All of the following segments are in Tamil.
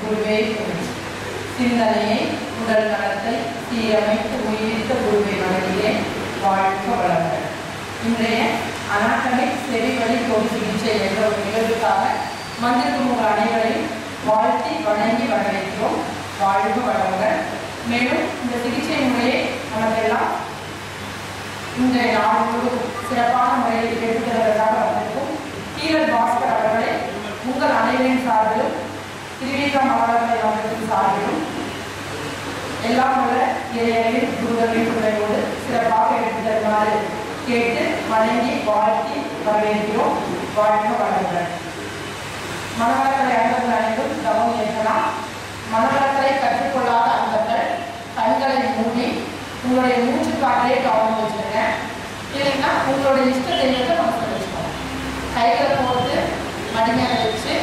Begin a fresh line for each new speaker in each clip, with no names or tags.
குருவே துணை. சிந்தனையை உடல் நலத்தை சீரமைத்து உயிரித்த குருவை வழங்கியே வாழ்க வளங்கள். இன்றைய அனாட்டமிக் செவிவழி தொடு சிகிச்சை என்ற ஒரு நிகழ்வுக்காக வந்திருக்கும் உங்கள் அனைவரையும் வாழ்த்தி வணங்கி வரவேற்கிறோம். வாழ்க வளங்கள். மேலும் இந்த சிகிச்சை முறையை நமக்கெல்லாம் இன்றைய நாள் முழுவதும் சிறப்பான முறையில் எடுத்துக்கொள்வதற்காக வந்திருக்கும் கீழர் பாஸ்கர் அவர்களை உங்கள் அனைவரின் சார்பிலும் திருவிகம் அவர்களை அவர்களின் சார்பிலும் எல்லாம் உள்ள இறைவனின் குருகளின் துணையோடு சிறப்பாக எடுத்து தருமாறு கேட்டு வணங்கி வாழ்த்தி வரவேற்கிறோம். வாழ்க வளங்கள். மனவளக்கலை அன்பர்கள் அனைவரும் கவனம் ஏற்கலாம். மனவளக்கலை கற்றுக்கொள்ளாத அன்பர்கள் கண்களை மூடி உங்களுடைய மூச்சு காற்றிலே கவனம் வச்சுருங்க. இல்லைன்னா உங்களுடைய இஷ்ட தெய்வத்தை மனசில் வச்சுக்கோங்க. கைகளை போட்டு மடிமையை வச்சு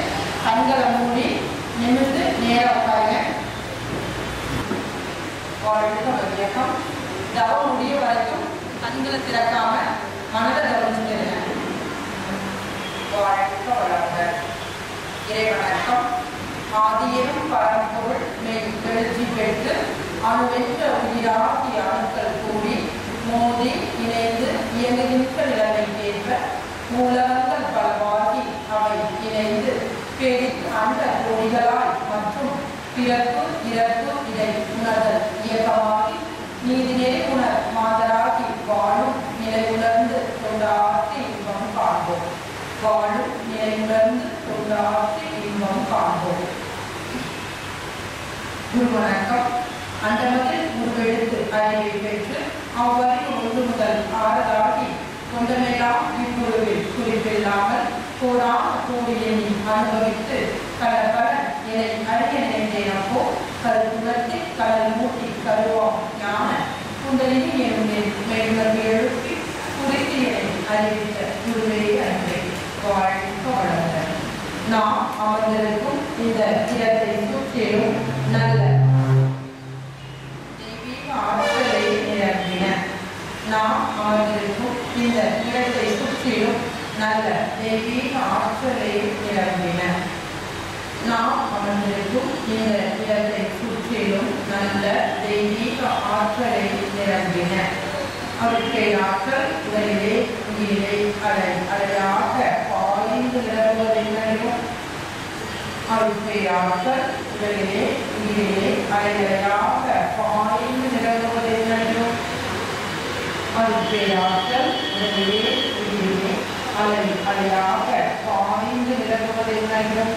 கண்களை மூடி நிமிர்ந்து நேராக உட்காருங்க. வாழ்க வையகம். தவம் முடிய வரைக்கும் கண்களை திறக்காம மனதை கவனிச்சுருங்க. வாழ்க வளங்கள். இறைவணக்கம். ஆதியரும் பரம்பொருள் மெய் எழுச்சி பெற்று அணுவென்ற உயிராகி அணுக்கள் கூடி மோதி இணைந்து இயங்குகின்ற நிலைமைக்கேற்ப மூலங்கள் பலவாகி அவை இணைந்து பெரிய அந்த கொடிகளாய் மற்றும் பிறப்பு இறப்பு இதை உணர்தல் இயக்கமாகி நீதிநெறி உணர் மாதராகி வாழும் நிலை உணர்ந்து தொண்டாற்றி இன்பம் காண்போம். வாழும் நிலை உணர்ந்து தொண்டாற்றி இன்பம் காண்போம். குரு வணக்கம். அண்டமத்தில் உருவெடுத்து அறிவை பெற்று அவ்வறிவு 1 முதல் 6 ஆகி கொண்டமெல்லாம் இக்குருவில் குறிப்பில்லாமல் கோடான கூடி எண்ணி அனுபவித்து பல இதை அறிய நினைந்தேனப்போ கருத்துணர்த்தி கடல் மூட்டி கருவாம் ஞான குண்டலினி மேலுணர்வு எழுப்பி குறித்து என்னை அறிவித்த குருவே அன்பை. வாழ்க வளங்கள். நாம் அமர்ந்திருக்கும் இந்த இடத்தை சுற்றிலும் நல்ல தெய்வீக ஆற்றலை நிரம்பின. நாம் அமர்ந்திருக்கும் இந்த இடத்தை சுற்றிலும் நல்ல தெய்வீக ஆற்றலை நிரம்பின. நாம் அமர்ந்திருக்கும் இந்த இடத்தை சுற்றிலும் நல்ல தெய்வீக ஆற்றலை நிரம்பின. அவற்றை ஆற்றல் உடலிலே உயிரை அலையாக பாய்ந்து நிரம்புவதென்னும் அவற்றை ஆற்றல் உடலிலே உயிரிலே அலையாக பாய்ந்து நிரம்புவதென்னும் அவற்றை ஆற்றல் உடலிலே உயிரிலே அலையாக பாய்ந்து நிரம்புவதென்னும்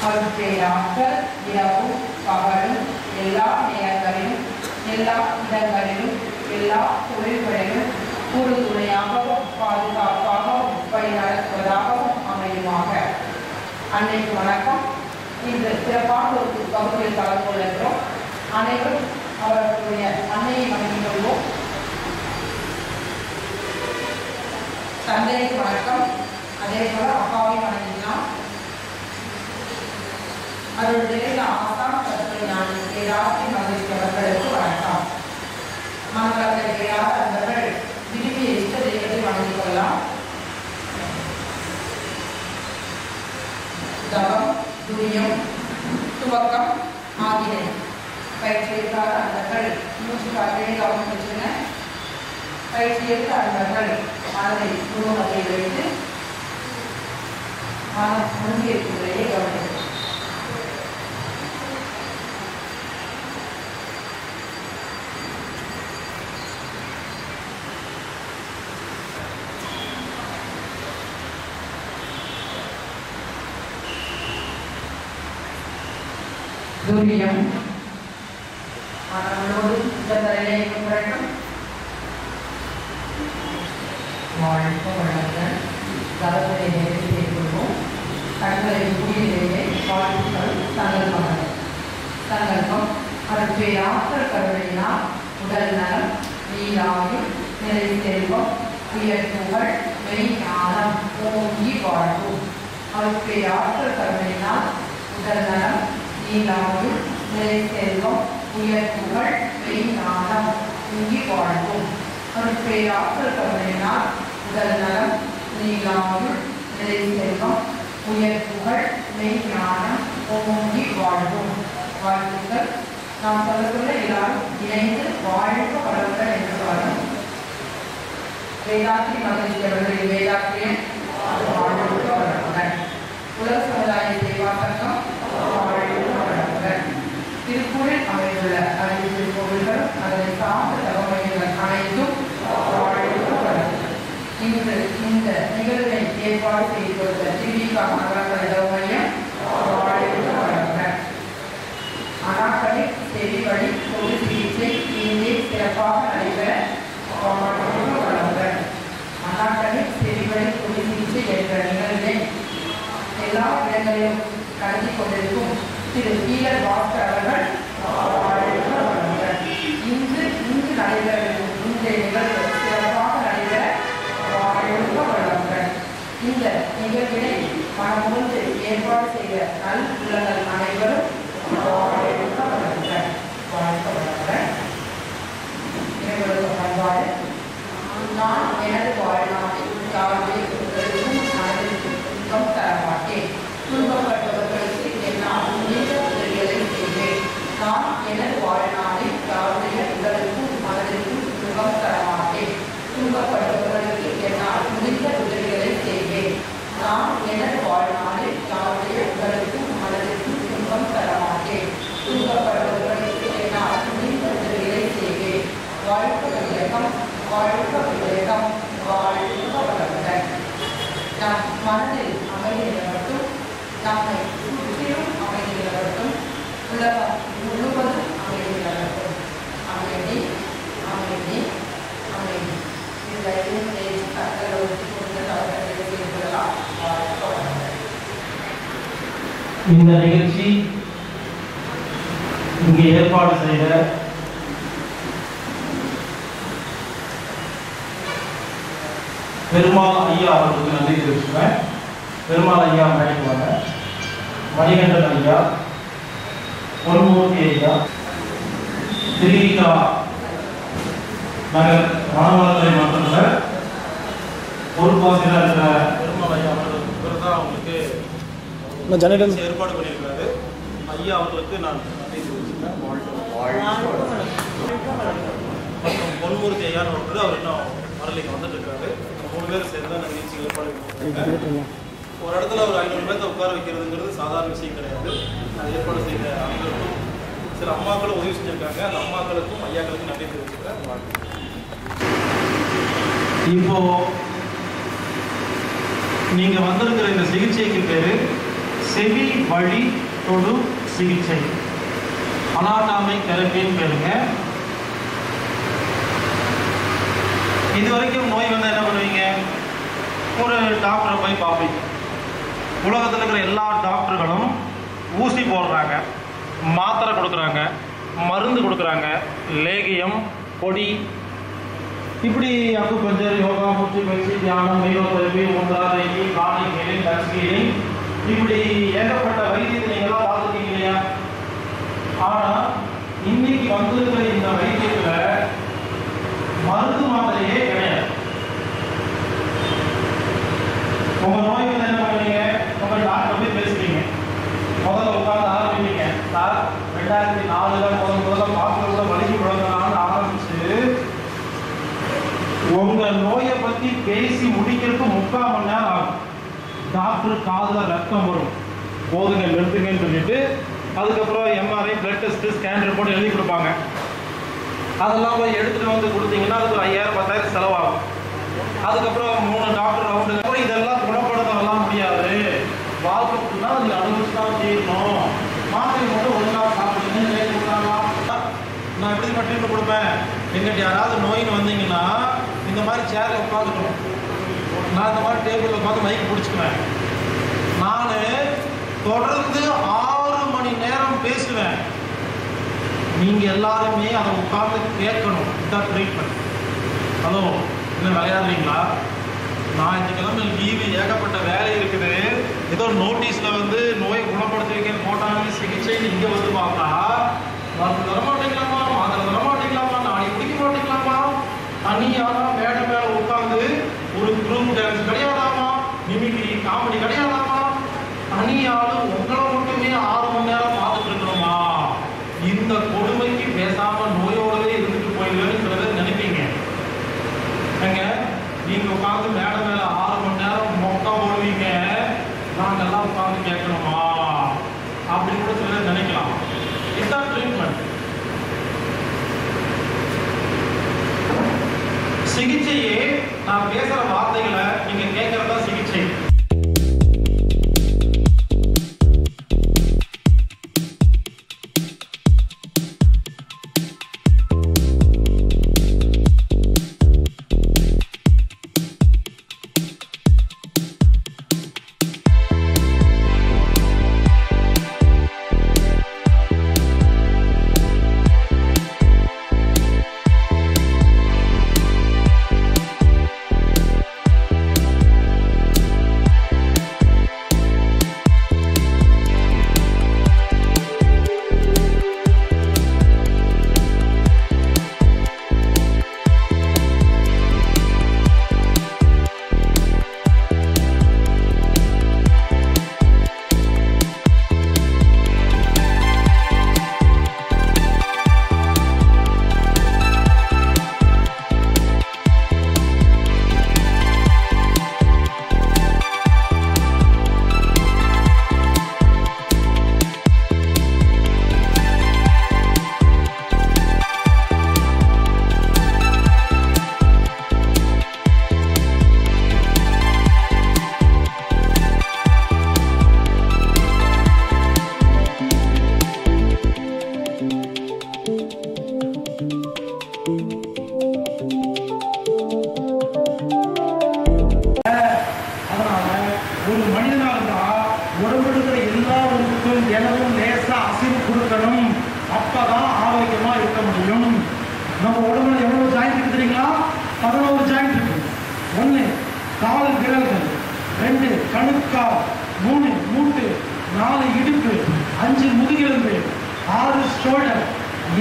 அவற்றை ஆற்றல் இரவும் பகலும் எல்லா நேரங்களிலும் எல்லா இடங்களிலும் எல்லா தொழில்களிலும் ஒரு துணையாகவும் பாதுகாப்பாகவும் வழிநடத்துவதாகவும் அமையுமாக. அன்னைக்கு வணக்கம். இந்த சிறப்பான ஒரு பகுதியில் கலந்து கொள்கிறோம். அனைவரும் அவர்களுடைய அன்னையை வணங்கிக் கொள்வோம். தந்தைக்கு வணக்கம். அதே போல அப்பாவையும் வணங்கிக்கலாம். அவருடைய ஆசான் கருத்தை நான் ஏராசி மகிழ்ச்சி அவர்களுக்கு வணக்கம். மனவளக்கலை கிடையாத அன்பர்கள் விரும்பிய இஷ்ட தெய்வத்தை வணங்கிக் கொள்ளலாம். தவம் துரியம் துவக்கம் ஆகிய பயிற்சி எடுக்காத அன்பர்கள் மூச்சு காற்றிலே கவனம் வச்சுங்க. பயிற்சி எடுத்த அன்பர்கள் மனதை குருமத்தை வைத்து மன முன்கேற்புகளையே கவனிக்க. துரியம் மனங்களோடு உடல்நிலையை முறைக்கும். வாழ்க வளங்கள். கலத்தை நேரத்தை மேற்கொள்வோம். கண்களை கூடியிலேயே வாழ்த்துக்கள் சங்கல்பங்கள். சங்கல்பம் அவற்றை ஆற்றல் கருவினால் உடல் நலம் நீராயும் நிறை செல்வம் உயர் புகழ் மெய் ஞானம் ஓங்கி வாழ்வோம். அவற்றை ஆற்றல் கருவினால் உடல் நலம் நீராயும் நிறை செல்வம் உயர் புகழ் மெய் ஞானம் ஓங்கி வாழ்வோம். அவற்றை ஆற்றல் கருவினால் உடல் நலம் நீராயும் நிறை செல்வம் உயர் புகழ் மெய் ஞானம் ஓங்கி வாழ்வோம். வாழ்த்துக்கள். நாம் சொல்ல எல்லாரும் இணைந்து வாழ்க வளங்கள் என்று வாழும். வேதாத்ரி மகிழ்ச்சி அவர்களின் வேதாத்திரியன் வாழ்க வளங்கள். உலக சமுதாய சேவா சங்கம் வாழ்க வளங்கள். திருப்பூரில் அமைந்துள்ள அறிவு கோவில்கள் அதனை சார்ந்த தகவல்கள் அனைத்தும் வாழ்க வளங்கள். இன்று இந்த நிகழ்வை ஏற்பாடு செய்து கொடுத்த திமுக மகளிர் இடவு மையம் வாழ்க வளங்கள். அனாக்கலை செவி வழி பொது சிகிச்சை இங்கே சிறப்பாக நடைபெற வாழ்க வளங்கள். அனாக்கலை செவி வழி பொது சிகிச்சை என்ற நிகழ்வை எல்லா இடங்களிலும் நடத்தி கொண்டிருக்கும் திரு வீரர் பாஸ்கர் அவர்கள் வாழ்க வளங்கள். இன்று நடைபெறும் இன்றைய நிகழ்வு சிறப்பாக நடைபெற வாழ்க வளங்கள். இந்த நிகழ்வினை மனமுந்து ஏற்பாடு செய்த நல் உள்ளங்கள் அனைவரும் வாழ்க வளங்கள். வாழ்க வளங்கள். இவர்களுக்கு பண்பாடு. நான் எனது வாழ்நாளில் யாருடைய மனதிற்கும் துன்பம் தரமாட்டேன். துன்பப்பட்டவர்களுக்கு என்னால் முடிந்த உதவிகளை செய்வேன். நான் எனது வாழ்நாளில் யாருடைய உடலுக்கும் மனதிற்கும் துன்பம் தரமாட்டேன். துன்பப்பட்டவர்களுக்கு என்னால் முடிந்த உதவிகளை செய்வேன். நான் எனது வாழ்நாளில் யாருடைய உடலுக்கும் மனதிற்கும் துன்பம் தரமாட்டேன். துன்பப்பட்டவர்களுக்கு என்னால் முடிந்த உதவிகளை செய்வேன். வாழ்க விவேகம், வாழ்க விவேகம், வாழ்க வளங்கள். நம் மனதில் அமைதி நிலவட்டும். நம்மை சுற்றிலும் அமைதி நிலவட்டும். உலகம் முழுவதும் அமைதி நிலவட்டும். அமைதி, அமைதி, அமைதி. இந்த இரண்டு கட்டளை செய்யப்படலாம். வாழ்க வளங்கள்.
இந்த நிகழ்ச்சி இங்கே ஏற்பாடு செய்த பெருமாள் ஐயா அவர்களுக்கு நன்றி தெரிவிச்சுக்கிறேன். பெருமாள் ஐயா மேடைக்குவாங்க. மணிகண்டன் ஐயா, பொன்மூர்த்தி ஐயா, திரிகா நகர் மாணவர்களை மன்றத்தில் பொறுப்பாசிரியர் இருக்கிற பெருமாள் ஐயா அவர்களுக்கு தான் அவங்களுக்கு ஏற்பாடு பண்ணியிருக்கிறாரு. ஐயா அவர்களுக்கு நான் நன்றி தெரிவிச்சுக்கிறேன். மற்றும் பொன்மூர்த்தி ஐயான்னு ஒருத்தர் அவர் இன்னும் வரலைக்கு வந்துட்டு இருக்காரு. 3 பேர் சேர்ந்து அந்த நிகழ்ச்சி ஏற்பாடு பண்ணியிருக்காங்க. ஒரு இடத்துல ஒரு 500 பேர்த்த உட்கார வைக்கிறதுங்கிறது சாதாரண விஷயம் கிடையாது. அது ஏற்பாடு செய்த அனைவருக்கும் சில அம்மாக்களும் உதவி செஞ்சுருக்காங்க. அந்த அம்மாக்களுக்கும் ஐயாக்களுக்கும் நன்றி தெரிவிச்சுக்கிறேன். இப்போ நீங்க வந்திருக்கிற இந்த சிகிச்சைக்கு பேரு செவி வழி தொடு சிகிச்சை, அனாட்டாமிக் தெரப்பின்னு பேருங்க. இது வரைக்கும் நோய் வந்து என்ன பண்ணுவீங்க? ஒரு டாக்டரை போய் பார்ப்பீங்க. உலகத்தில் இருக்கிற எல்லா டாக்டர்களும் ஊசி போடுறாங்க, மாத்திரை கொடுக்குறாங்க, மருந்து கொடுக்குறாங்க, லேகியம், பொடி, இப்படி அக்குபஞ்சர், யோகா, மூச்சு பயிற்சி, தியானம், மைரோதெரபி, முத்ரா, ரெய்கி, கார்னிக் ஹீலிங், டச் ஹீலிங், இப்படி ஏகப்பட்ட வைத்தியத்தை நீங்களாம் பார்த்துருக்கீங்க இல்லையா? ஆனால் இன்னைக்கு வந்திருக்கிற இந்த வைத்தியத்தில் மருந்து மாத்திரையே கிடையாது. உங்க நோய் வந்து என்ன பண்ணுவீங்க? உங்க டாக்டர் போய் பேசுறீங்க. முதல்ல உட்கார்ந்து ஆரம்பிப்பீங்க. சார் 2004 முதல்ல பாக்குறத வலிக்கு விழுந்தனால ஆரம்பிச்சு உங்க நோயை பத்தி பேசி முடிக்கிறதுக்கு 3/4 மணி நேரம் ஆகும். டாக்டர் காதுல ரத்தம் வரும், போதுங்க நிறுத்துங்கன்னு சொல்லிட்டு அதுக்கப்புறம் MRI, blood test, scan report எழுதி கொடுப்பாங்க. அதெல்லாம் போய் எடுத்துட்டு வந்து கொடுத்தீங்கன்னா அதுக்கு 5000-10,000 செலவாகும். அதுக்கப்புறம் 3 டாக்டர் ரவுண்டு. அப்புறம் இதெல்லாம் குணப்படுத்தலாம் முடியாது, வாழ்க்கைன்னா நீங்க அனுபவிச்சு தான் செய்யணும். மாத்திரை மட்டும் ஒழுங்கா சாப்பிடுங்க. நான் எப்படி ட்ரீட்மெண்ட் கொடுப்பேன்? எங்கிட்ட யாராவது நோயின்னு வந்தீங்கன்னா இந்த மாதிரி சேர்ல உட்காந்துக்கணும். நான் இந்த மாதிரி டேபிளில் உட்காந்து மைக்கு பிடிச்சிக்குவேன். நான் தொடர்ந்து 6 மணி நேரம் பேசுவேன். நீங்க எல்லாருமே அதை உட்கார்ந்து கேட்கணும். இதான் ட்ரீட்மெண்ட். ஹலோ, இன்னும் விளையாடுறீங்களா? நான் இந்த கிழமை லீவு, ஏகப்பட்ட வேலை இருக்குது. ஏதோ நோட்டீஸ்ல வந்து நோயை குணப்படுத்துவீங்க போட்டாங்க, சிகிச்சை இங்க வந்து பார்த்தா மருந்து தர மாட்டீங்களாமா, மாத்திரை தர மாட்டீங்களாமா, நாடி பிடிக்க மாட்டீங்களாமா, தனியானா மேடை மேல உட்காந்து ஒரு குரூப் டான்ஸ் கிடையாதாமா, மிமிக்ரி காமெடி கிடையாதாமா, தனியாலும் உங்களை மட்டுமே 6 சிகிச்சையே நான் பேசுற வார்த்தைகளை நீங்க கேட்கறதா சிகிச்சை. ஒரு மனிதனாக இருந்தால் உடம்புடுக்கிற எல்லா உறுப்புக்கும் தினமும் லேசா அசைவு கொடுக்கணும். அப்பதான் ஆரோக்கியமா இருக்க முடியும். நம்ம உடம்புல எவ்வளவு ஜாயிண்ட் இருக்கு தெரியுங்களா? 11 ஜாயிண்ட் இருக்கு. 1 கால் விரல்கள், 2 கணுக்கால், 3 மூட்டு, 4 இடுப்பு, 5 முதுகெலும்பு, 6 ஷோல்டர்,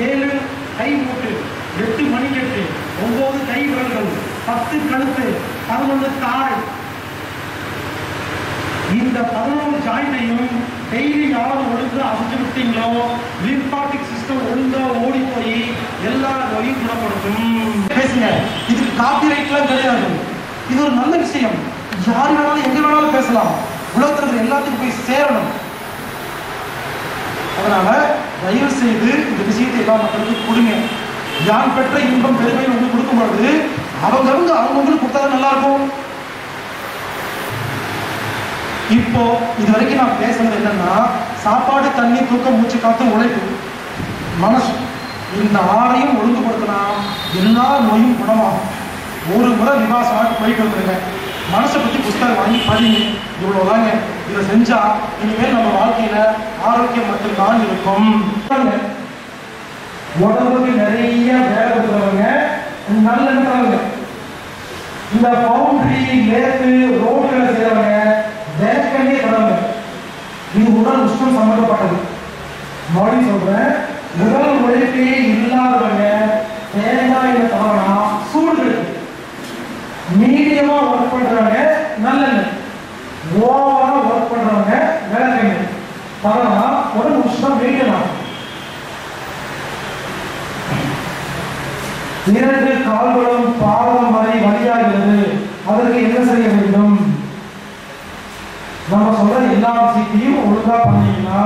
7 கை மூட்டு, 8 மணிக்கட்டு, 9 கை விரல்கள், 10 கழுத்து, 11 தாடை. இந்த 11 ஜாயிண்டையும் டெய்லி யாரும் ஒழுங்கா அசைச்சு விட்டீங்களோ லிம்பாட்டிக் சிஸ்டம் ஒழுங்கா ஓடி போய் எல்லா நோயும் குணப்படுத்தும். பேசுங்க, இதுக்கு காப்பிரைட்லாம் கிடையாது. இது ஒரு நல்ல விஷயம். யார் வேணாலும் எங்க வேணாலும் பேசலாம். உலகத்தில் எல்லாத்துக்கும் போய் சேரணும். அதனால தயவு செய்து இந்த விஷயத்தை எல்லா மக்களுக்கும் கொடுங்க. யான் பெற்ற இன்பம் பெருமை உங்களுக்கு கொடுக்கும் பொழுது அவங்களுக்கு கொடுத்தா நல்லா இருக்கும். இப்போ இது வரைக்கும் நான் பேசுறது என்னன்னா, சாப்பாடு, தண்ணி, தூக்கம், மூச்சு காத்து, உழைப்பு, மனசு, இந்த 6ஐயும் ஒழுங்குபடுத்தினா எல்லா நோயும் குணமாகும். ஒரு முறை விவாசமாக போயிட்டு வந்துருங்க. மனசை பற்றி புஸ்தகம் வாங்கி படிங்க. இவ்வளோதாங்க. இதை செஞ்சா இனிமேல் நம்ம வாழ்க்கையில ஆரோக்கியம் மட்டும்தான் இருக்கும். உடம்புக்கு நிறைய வேலை கொடுக்குறவங்க நல்ல இந்த பவுண்டரி, லேத்து, ரோடுகளை செய்யறவங்க வேலைக்கே தொடங்க. இது உடல் உஷ்ணம் சம்பந்தப்பட்டது. மறுபடியும் சொல்றேன், உடல் உழைப்பே இல்லாதவங்க தேங்காயில தவறனா சூடு மீடியமா ஒர்க் பண்றவங்க நல்லெண்ணெய், ஓவரா ஒர்க் பண்றவங்க விளக்கெண்ணெய் தவறனா உடல் உஷ்ணம் மெயின்டைன் ஆகும். 2 கால்களும் பாதம் வரை வலியாகிறது. அதற்கு என்ன செய்ய வேண்டும்? நம்ம சொல்ற எல்லா விஷயத்தையும் ஒழுங்கா பண்ணீங்கன்னா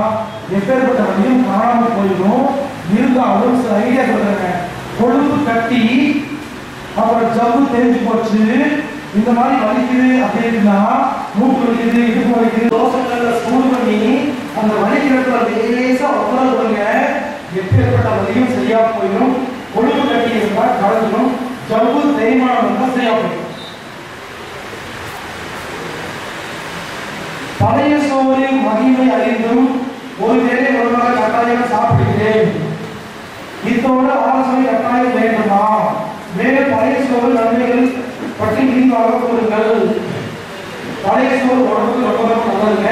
எப்பேற்பட்ட வழியும் காணாம போயிடும். இருந்தாலும் சில ஐடியா சொல்றாங்க. கொழுப்பு கட்டி அப்புறம் ஜவ்வு தெரிஞ்சு போச்சு, இந்த மாதிரி வலிக்குது அப்படின்னா, மூட்டு வலிக்குது, இடுப்பு வலிக்குது, தோசைகள்ல சூடு பண்ணி அந்த வலிக்கிறதுல லேசா உட்கார விடுங்க. எப்பேற்பட்ட வலியும் சரியா போயிடும். கொழுப்பு கட்டி இருந்தா கலந்துடும். ஜவ்வு தேய்மானம் இருந்தா சரியா போயிடும். பழைய சோறு மகிமை அறிந்தும் ஒரு வேளை ஒருவரை கட்டாயம் சாப்பிடுகிறேன். இதோடு ஆலோசனை கட்டாயம் வேண்டுமா? மேலும் பழைய சோறு நன்மைகள் பற்றி விரிவாக கூறுங்கள். பழைய சோறு உடம்புக்கு ரொம்ப நல்லதுங்க.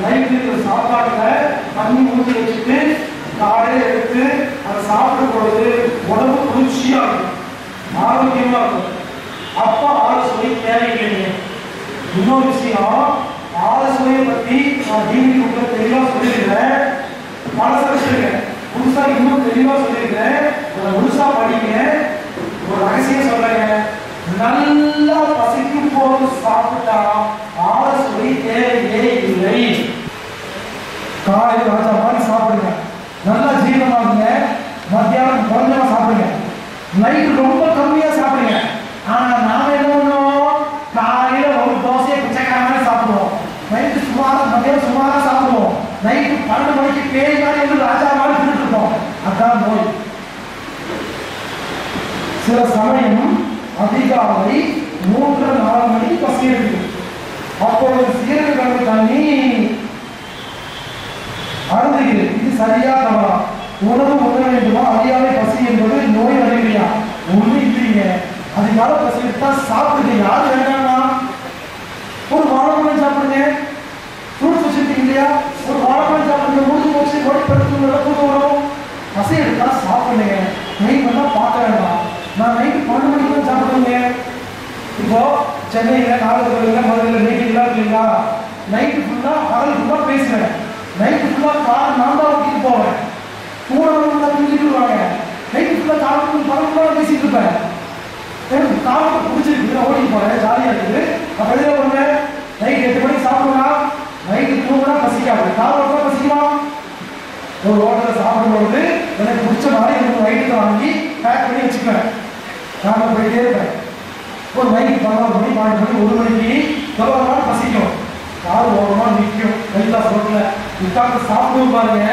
நைட்டு சாப்பாட்டுல தண்ணி ஊற்றி வச்சுட்டு காலையில எடுத்து அதை சாப்பிடும் பொழுது உடம்பு குளிர்ச்சியா இருக்கும், ஆரோக்கியமா இருக்கும். அப்ப ஆலோசனை தேவையில்லைங்க. இன்னொரு விஷயம், ஆலோசனையை பத்தி நான் டிவி குள்ள தெளிவா சொல்லியிருக்கிறேன். மனசை வச்சிருக்கேன், புதுசா இன்னும் தெளிவா சொல்லியிருக்கிறேன். அதை முழுசா படிங்க. ஒரு ரகசியம் சொல்றேங்க, நல்லா பசிக்கும் போது சாப்பிட்டா ஆலோசனை தேவையே இல்லை. காலையில் ராஜா மாதிரி சாப்பிடுங்க, நல்லா ஜீரணமாகுங்க. மத்தியானம் குறைஞ்சமா சாப்பிடுங்க, நைட்டு ரொம்ப கம்மியா சாப்பிடுங்க.
ஆனா நாம என்ன பண்ணுவோம், காலையில ஒரு தோசையை பிச்சைக்காரமே சாப்பிடுவோம், நைட்டு சுமாரா மதியம் சுமாரா சாப்பிடுவோம், நைட்டு 12 மணிக்கு பேய் மாதிரி வந்து ராஜா மாதிரி தின்னுட்டு இருப்போம். அதான் நோய். சில சமயம் அதிகாலை 3-4 மணிக்கு பசி இருக்கு. அப்பொழுது சீரக கலந்த தண்ணி அருந்துகிறது. இது சரியா தவறா? உணவு உண்ண வேண்டுமா? அதிகாலை பசி என்பது நோய் அறிவியா? ஒண்ணு இல்லைங்க. அதிகாலை பசி எடுத்தா சாப்பிடுங்க. யாரு வேண்டாம்னா ஒரு வாழைப்பழம் சாப்பிடுங்க, ஃப்ரூட்ஸ் வச்சுருக்கீங்க இல்லையா, ஒரு வாழைப்பழம் சாப்பிடுங்க, முடிஞ்சு போச்சு, நோய் படுத்து கூட்டு வரும். பசி எடுத்தா சாப்பிடுங்க. நைட் பண்ணா பார்க்க வேண்டாம். நான் நைட்டு 12 மணிக்கு தான் சாப்பிடுவேங்க. இப்போ சென்னையில, நாகர்கோவிலில், மதுரையில் மீட்டிங்லாம் இல்லைங்களா, நைட்டு ஃபுல்லாக பகல் ஃபுல்லாக பேசுவேன், நைட்டு ஃபுல்லாக கார் நான் தான் ஓட்டிட்டு போவேன், கூட தூங்கிட்டு வருவாங்க, நைட்டு ஃபுல்லாக காலத்துக்கு பகல் ஃபுல்லாக பேசிட்டு இருப்பேன். எனக்கு காலத்தை பிடிச்சிருக்கு, நான் ஓட்டிட்டு போறேன், ஜாலியாக இருக்குது. அப்போ எதில் பண்ணுவேன், நைட்டு 8 மணிக்கு சாப்பிடுவேன்னா நைட்டு தூங்கினா பசிக்காது, காலம் பசிக்குமா? ஒரு ஹோட்டலில் சாப்பிடும்பொழுது எனக்கு பிடிச்ச மாதிரி எனக்கு நைட்டு வாங்கி பேக் பண்ணி வச்சுக்குவேன். நான் போயிட்டே இருப்பேன். ஒரு நைட்டு 11 மணி 12 மணி 1 மணிக்கு தொலைவாக பசிக்கும், கால் ஓரமாக நிற்கும், லைட்டாக ரோட்டில் உட்காந்து சாப்பிடுவோம் பாருங்க,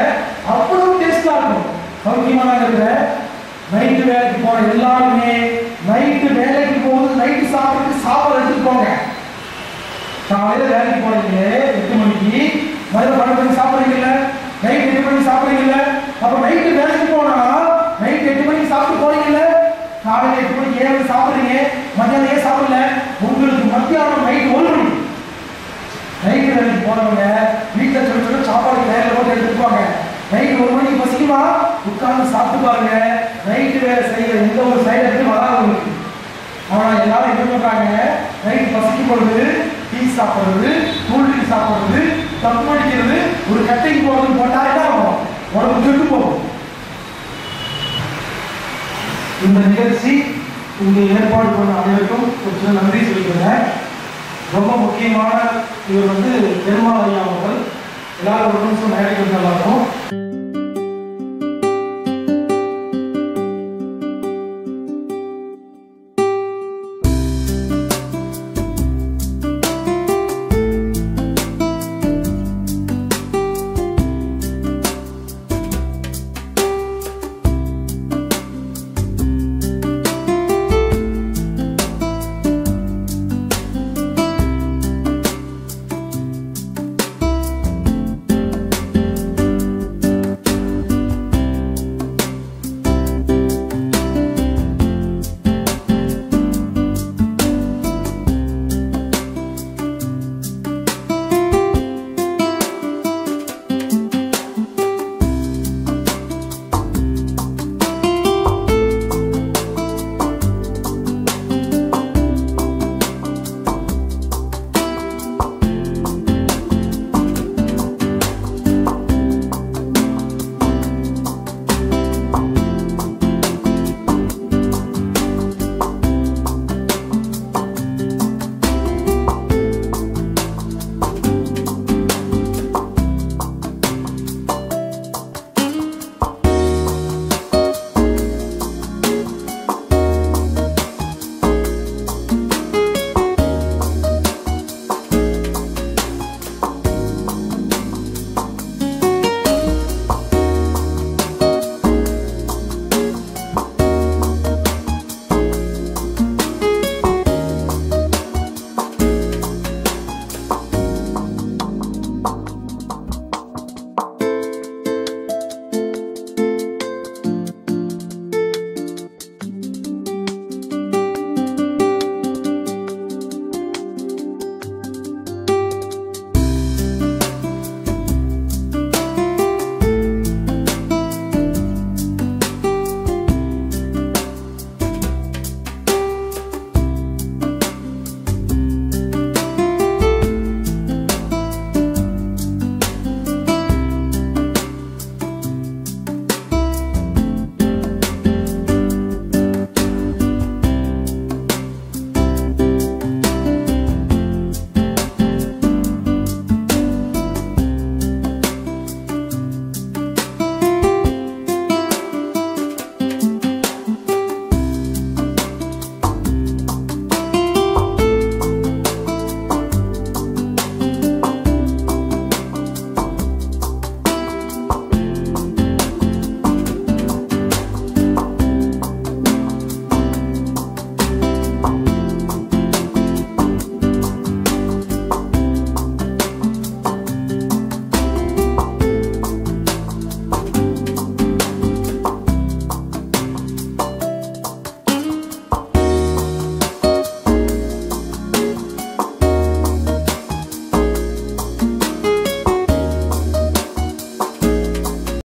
அவ்வளவு டேஸ்டாக இருக்கும். சௌக்கியமாக இருக்கிற நைட்டு வேலைக்கு போகிற எல்லாருமே நைட்டு வேலைக்கு போகும்போது நைட்டு சாப்பிட்டு சாப்பாடு எடுத்துட்டு போங்க. காலையில் வேலைக்கு போறீங்க 8 மணிக்கு, மதியம் 12 மணிக்கு சாப்பிட்றீங்கல்ல, நைட் 8 மணிக்கு சாப்பிட்றீங்கல்ல, அப்போ நைட்டு வேலைக்கு போனா நைட் 8 மணிக்கு சாப்பிட்டு போறீங்கல்ல, காலையில் 8 மணிக்கு ஏன் சாப்பிட்றீங்க, மத்தியானம் ஏன் சாப்பிடல? உங்களுக்கு மத்தியானம் நைட் 1 மணி. நைட்டு வேலைக்கு போனவங்க வீட்டில் சொல்ல சாப்பாடு வேலை போட்டு எடுத்துக்குவாங்க. நைட் 1 மணிக்கு பசிக்குமா, உட்கார்ந்து சாப்பிட்டு பாருங்க, நைட்டு வேலை செய்யற எந்த ஒரு சைடு எஃபெக்டும் வராது உங்களுக்கு. ஆனால் எல்லாரும் என்ன பண்றாங்க, நைட் பசிக்கும் பொழுது டீ சாப்பிட்றது, கூல்ட்ரிங்க் சாப்பிட்றது, தப்பு அடிக்கிறது, ஒரு கட்டைக்கு போகிறது போட்டா என்ன ஆகும், உடம்பு கெட்டு போகும். இந்த நிகழ்ச்சி இங்கே ஏற்பாடு பண்ண அனைவருக்கும் கொஞ்சம் நன்றி சொல்லிக்கிறேன். ரொம்ப முக்கியமான இவர் பெருமாள் ஐயா அவர்கள். எல்லாரும் ஒரு நிமிஷம் நேரம்